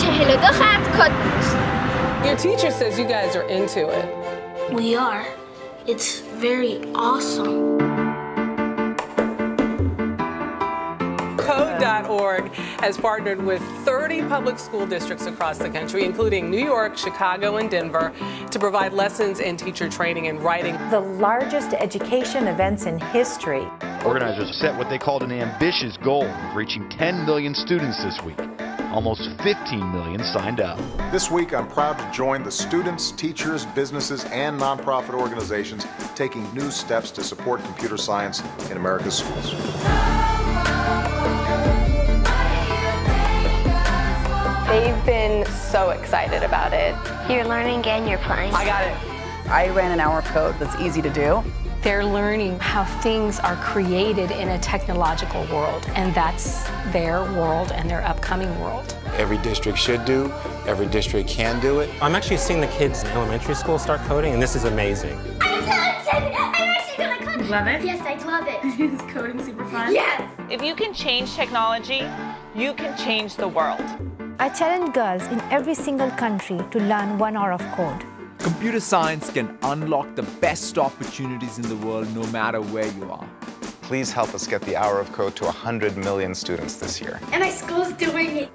42 خط کد نوشت. Your teacher says you guys are into it. We are. It's very awesome. Code.org has partnered with 30 public school districts across the country, including New York, Chicago, and Denver, to provide lessons in teacher training and writing. The largest education events in history. Organizers set what they called an ambitious goal of reaching 10 million students this week. Almost 15 million signed up. This week, I'm proud to join the students, teachers, businesses, and nonprofit organizations taking new steps to support computer science in America's schools. They've been so excited about it. You're learning and you're playing. I got it. I ran an hour of code that's easy to do. They're learning how things are created in a technological world, and that's their world and their upcoming world. Every district should do, every district can do it. I'm actually seeing the kids in elementary school start coding, and this is amazing. I'm so excited! I'm actually gonna code. Love it? Yes, I love it. Is coding super fun? Yes! If you can change technology, you can change the world. I challenge girls in every single country to learn 1 hour of code. Computer science can unlock the best opportunities in the world no matter where you are. Please help us get the Hour of Code to 100 million students this year. And my school's doing it.